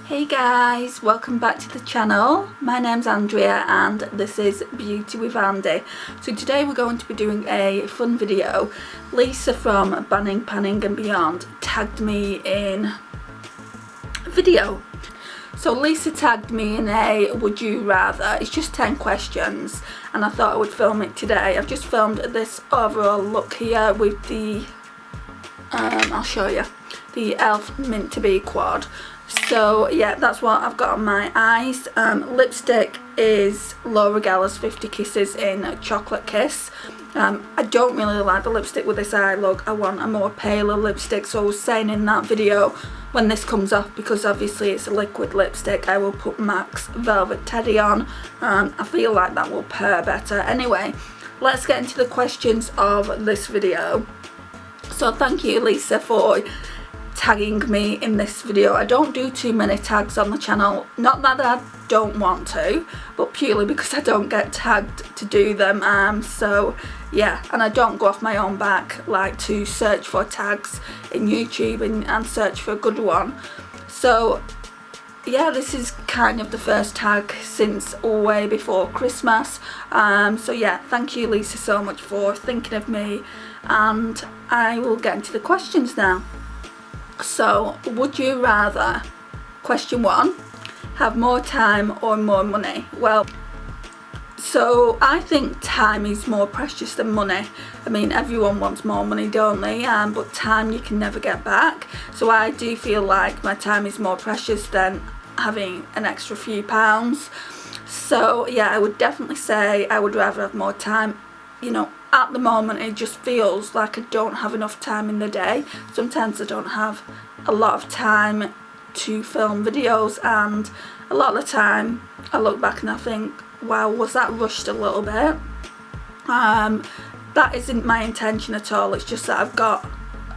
Hey guys, welcome back to the channel. My name's Andrea and this is Beauty with Andie. So today we're going to be doing a fun video. Lisa from Banning, Panning and Beyond tagged me in a video. So Lisa tagged me in a would you rather. It's just 10 questions and I thought I would film it today. I've just filmed this overall look here with the, I'll show you, the e.l.f. Mint to Be quad. So yeah, that's what I've got on my eyes. Lipstick is Laura Geller's 50 Kisses in Chocolate Kiss. I don't really like the lipstick with this eye look. I want a more paler lipstick, so I was saying in that video when this comes off, because obviously it's a liquid lipstick, I will put MAC's Velvet Teddy on. I feel like that will pair better. Anyway, let's get into the questions of this video. So thank you Lisa for tagging me in this video. I don't do too many tags on the channel, not that I don't want to, but purely because I don't get tagged to do them. So yeah, and I don't go off my own back like to search for tags in YouTube and search for a good one. So yeah, this is kind of the first tag since way before Christmas. So yeah, thank you Lisa so much for thinking of me, and I will get into the questions now. So, would you rather, question 1, have more time or more money? Well, so I think time is more precious than money. I mean, everyone wants more money, don't they? But time you can never get back. So I do feel like my time is more precious than having an extra few pounds. So yeah, I would definitely say I would rather have more time. You know, at the moment it just feels like I don't have enough time in the day. Sometimes I don't have a lot of time to film videos, and a lot of the time I look back and I think, wow, was that rushed a little bit? That isn't my intention at all. It's just that I've got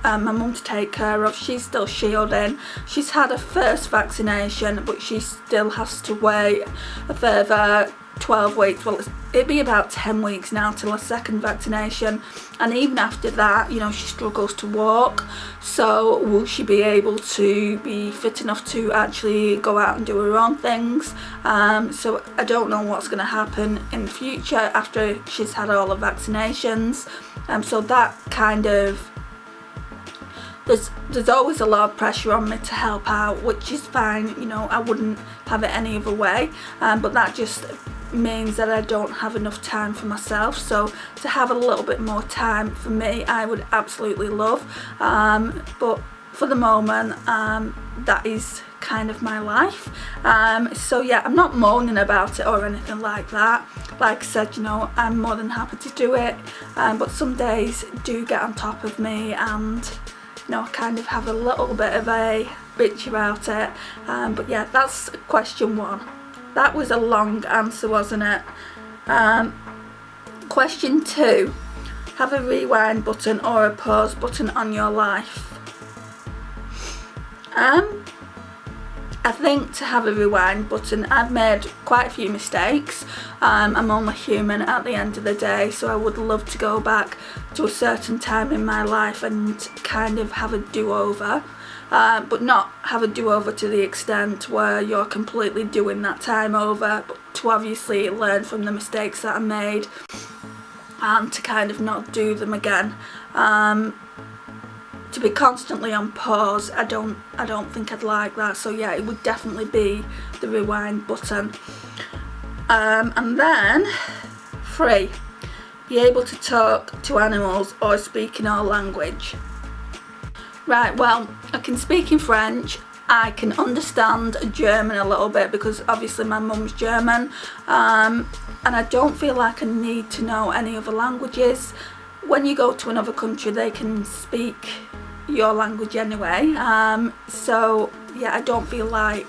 my mum to take care of. She's still shielding. She's had her first vaccination, but she still has to wait a further 12 weeks. Well, it'd be about 10 weeks now till her second vaccination, and even after that, you know, she struggles to walk. So will she be able to be fit enough to actually go out and do her own things? So I don't know what's going to happen in the future after she's had all the vaccinations. So that kind of, there's always a lot of pressure on me to help out, which is fine, you know, I wouldn't have it any other way, but that just means that I don't have enough time for myself. So to have a little bit more time for me, I would absolutely love, but for the moment, that is kind of my life. So yeah, I'm not moaning about it or anything like that. Like I said, you know, I'm more than happy to do it, but some days do get on top of me, and you know, I kind of have a little bit of a bitch about it. But yeah, that's question 1. That was a long answer, wasn't it? Question 2, have a rewind button or a pause button on your life? I think to have a rewind button, I've made quite a few mistakes. I'm only human at the end of the day, so I would love to go back to a certain time in my life and kind of have a do-over. But not have a do-over to the extent where you're completely doing that time over, but to obviously learn from the mistakes that I made and to kind of not do them again. To be constantly on pause, I don't think I'd like that. So yeah, it would definitely be the rewind button. And then 3, be able to talk to animals or speak in all language. Right, well, I can speak in French, I can understand German a little bit because obviously my mum's German, and I don't feel like I need to know any other languages. When you go to another country, they can speak your language anyway, so yeah, I don't feel like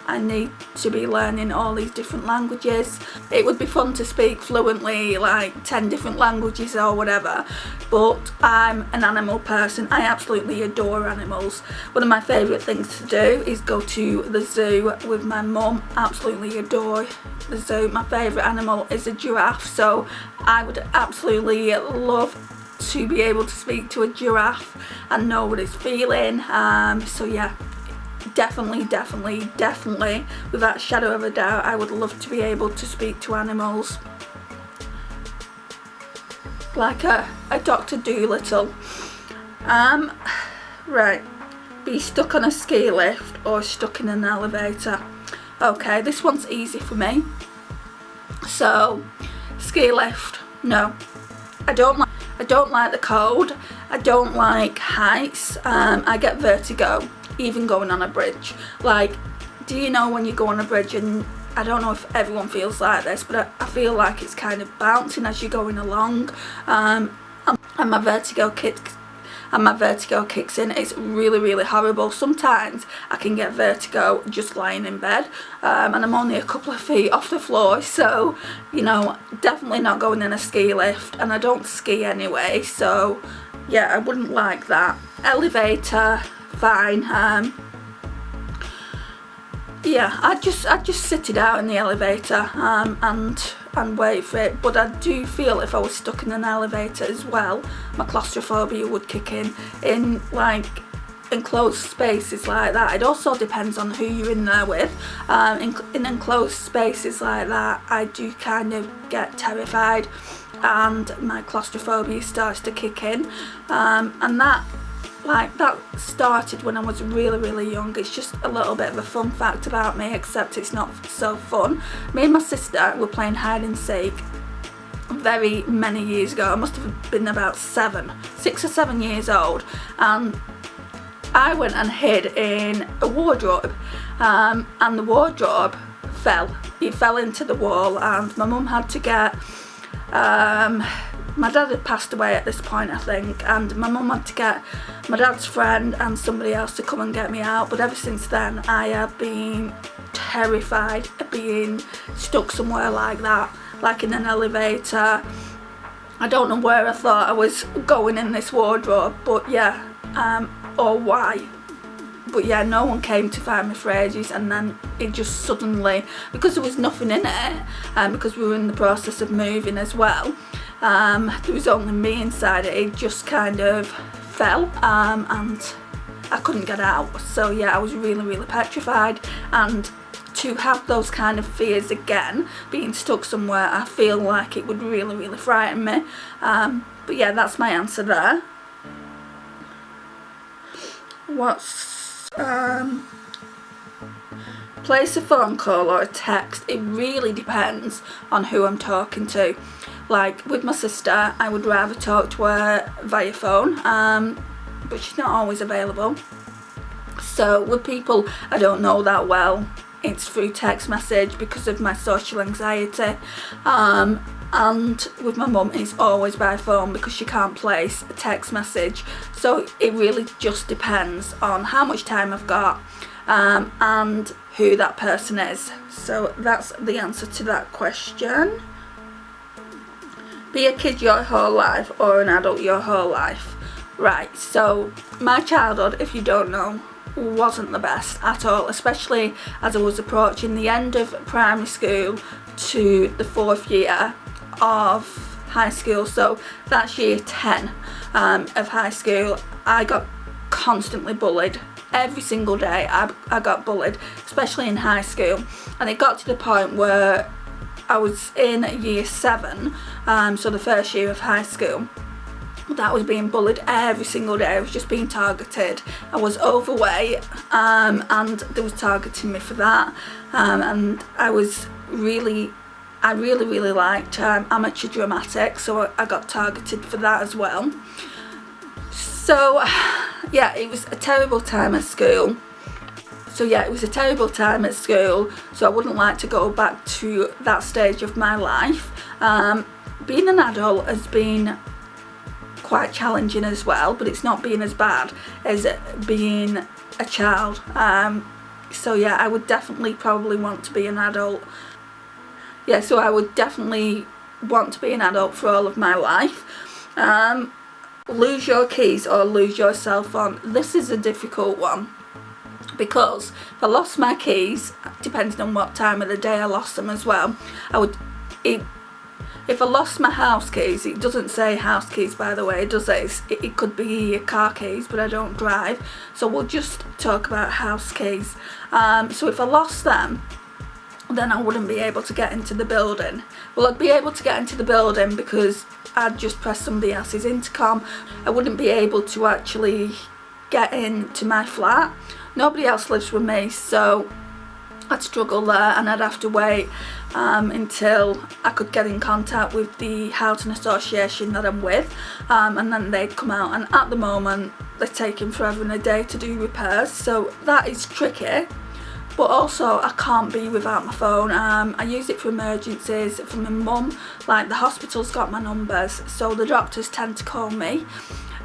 I need to be learning all these different languages. It would be fun to speak fluently like 10 different languages or whatever, but I'm an animal person. I absolutely adore animals. One of my favourite things to do is go to the zoo with my mum. Absolutely adore the zoo. My favourite animal is a giraffe, so I would absolutely love to be able to speak to a giraffe and know what it's feeling. So yeah, definitely, without a shadow of a doubt, I would love to be able to speak to animals. Like a Dr. Dolittle. Right. Be stuck on a ski lift or stuck in an elevator. Okay, this one's easy for me. So, ski lift, no. I don't like the cold. I don't like heights. I get vertigo, even going on a bridge. Like, do you know when you go on a bridge, and I don't know if everyone feels like this, but I feel like it's kind of bouncing as you're going along, and my vertigo kicks in. It's really horrible. Sometimes I can get vertigo just lying in bed, and I'm only a couple of feet off the floor, so you know, definitely not going in a ski lift, and I don't ski anyway, so yeah, I wouldn't like that. Elevator, fine. Yeah, I'd just sit it out in the elevator and wait for it. But I do feel if I was stuck in an elevator as well, my claustrophobia would kick in like enclosed spaces like that. It also depends on who you're in there with. In enclosed spaces like that, I do kind of get terrified, and my claustrophobia starts to kick in, and that started when I was really young. It's just a little bit of a fun fact about me, except it's not so fun. Me and my sister were playing hide and seek very many years ago. I must have been about 6 or 7 years old, and I went and hid in a wardrobe, and the wardrobe fell. It fell into the wall, and my mum had to get my dad had passed away at this point, I think, and my mum had to get my dad's friend and somebody else to come and get me out. But ever since then, I have been terrified of being stuck somewhere like that, like in an elevator. I don't know where I thought I was going in this wardrobe, but yeah, or why. But yeah, no one came to find me for ages, and then it just suddenly, because there was nothing in it, and because we were in the process of moving as well, there was only me inside it just kind of fell, and I couldn't get out. So yeah, I was really petrified, and to have those kind of fears again, being stuck somewhere, I feel like it would really frighten me. But yeah, that's my answer there. Place a phone call or a text. It really depends on who I'm talking to. Like with my sister, I would rather talk to her via phone, but she's not always available. So with people I don't know that well, it's through text message because of my social anxiety. And with my mum, it's always by phone because she can't place a text message. So it really just depends on how much time I've got, and who that person is. So that's the answer to that question. Be a kid your whole life or an adult your whole life. Right, so my childhood, if you don't know, wasn't the best at all, especially as I was approaching the end of primary school to the 4th year of high school. So that's year 10 of high school. I got constantly bullied. Every single day I got bullied, especially in high school, and it got to the point where I was in year 7, so the first year of high school, that I was being bullied every single day. I was just being targeted. I was overweight, and they was targeting me for that, and I really liked amateur dramatics, so I got targeted for that as well. So yeah, it was a terrible time at school. So I wouldn't like to go back to that stage of my life. Being an adult has been quite challenging as well, but it's not been as bad as being a child. So yeah, I would definitely probably want to be an adult. Yeah, so I would definitely want to be an adult for all of my life. Lose your keys or lose your cell phone. This is a difficult one, because if I lost my keys, depending on what time of the day I lost them as well, If I lost my house keys, it doesn't say house keys by the way, does it? It could be car keys, but I don't drive, so we'll just talk about house keys. So if I lost them, then I wouldn't be able to get into the building. Well, I'd be able to get into the building because I'd just press somebody else's intercom. I wouldn't be able to actually get into my flat. Nobody else lives with me, so I'd struggle there, and I'd have to wait until I could get in contact with the housing association that I'm with, and then they'd come out, and at the moment they're taking forever and a day to do repairs, so that is tricky. But also I can't be without my phone. I use it for emergencies, for my mum, like the hospital's got my numbers, so the doctors tend to call me.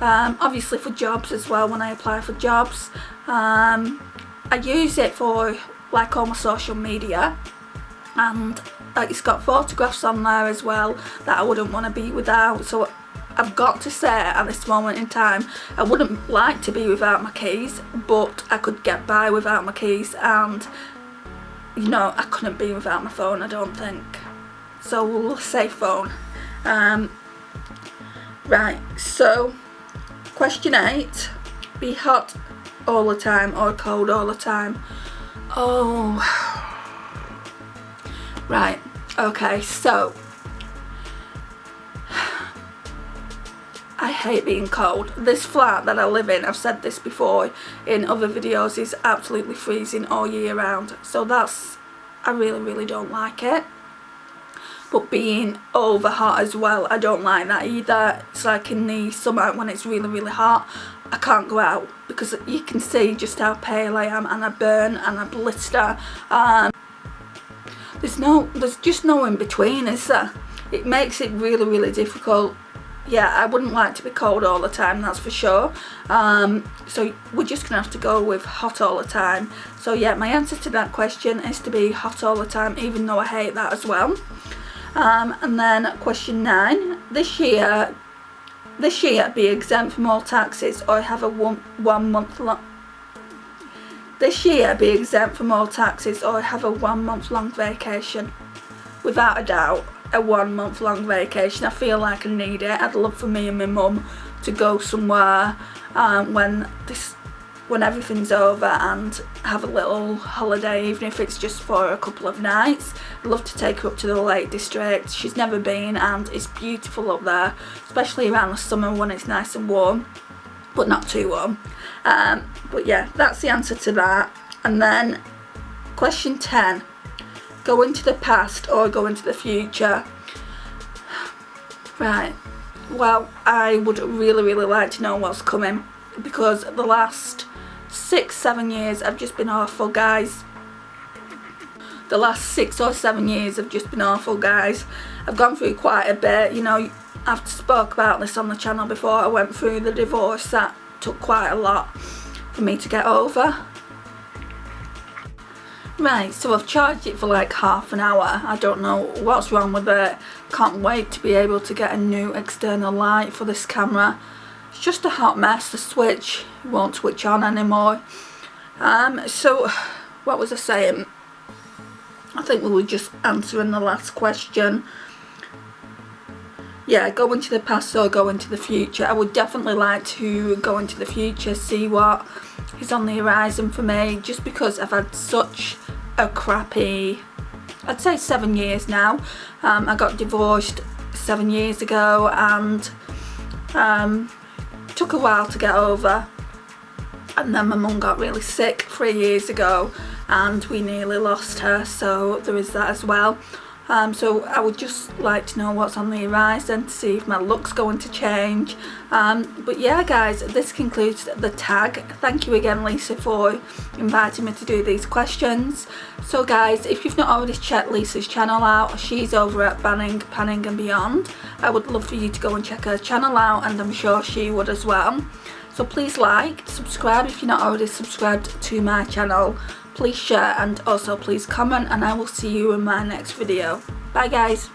Obviously for jobs as well, when I apply for jobs. I use it for like all my social media, and it's got photographs on there as well that I wouldn't want to be without. So I've got to say at this moment in time I wouldn't like to be without my keys, but I could get by without my keys, and you know, I couldn't be without my phone, I don't think. So we'll say phone. Right, so question 8, be hot all the time or cold all the time. Oh, right, okay, so I hate being cold. This flat that I live in, I've said this before in other videos, is absolutely freezing all year round, so that's, I really don't like it. But being over hot as well, I don't like that either. It's like in the summer when it's really hot, I can't go out because you can see just how pale I am, and I burn and I blister. There's just no in between, is there? It makes it really difficult. Yeah, I wouldn't like to be cold all the time, that's for sure. So we're just gonna have to go with hot all the time. So yeah, my answer to that question is to be hot all the time, even though I hate that as well. And then question 9, this year be exempt from all taxes or have a one month long vacation. Without a doubt, a 1 month long vacation. I feel like I need it. I'd love for me and my mum to go somewhere when everything's over and have a little holiday, even if it's just for a couple of nights. I'd love to take her up to the Lake District. She's never been, and it's beautiful up there, especially around the summer when it's nice and warm, but not too warm. But yeah, that's the answer to that. And then question 10, go into the past or go into the future. Right, well, I would really like to know what's coming, because the last 6-7 years have just been awful, guys. The last 6 or 7 years have just been awful, guys. I've gone through quite a bit, you know. I've spoke about this on the channel before. I went through the divorce. That took quite a lot for me to get over. Right, so I've charged it for like half an hour. I don't know what's wrong with it. Can't wait to be able to get a new external light for this camera. It's just a hot mess. The switch won't switch on anymore. So what was I saying? I think we were just answering the last question. Yeah, go into the past or go into the future. I would definitely like to go into the future, see what is on the horizon for me, just because I've had such a crappy, I'd say 7 years now. I got divorced 7 years ago, and took a while to get over, and then my mum got really sick 3 years ago and we nearly lost her, so there is that as well. So I would just like to know what's on the horizon, to see if my look's going to change. But yeah, guys, this concludes the tag. Thank you again, Lisa, for inviting me to do these questions. So guys, if you've not already checked Lisa's channel out, she's over at Banning, Panning and Beyond. I would love for you to go and check her channel out, and I'm sure she would as well. So please like, subscribe if you're not already subscribed to my channel. Please share, and also please comment, and I will see you in my next video. Bye guys.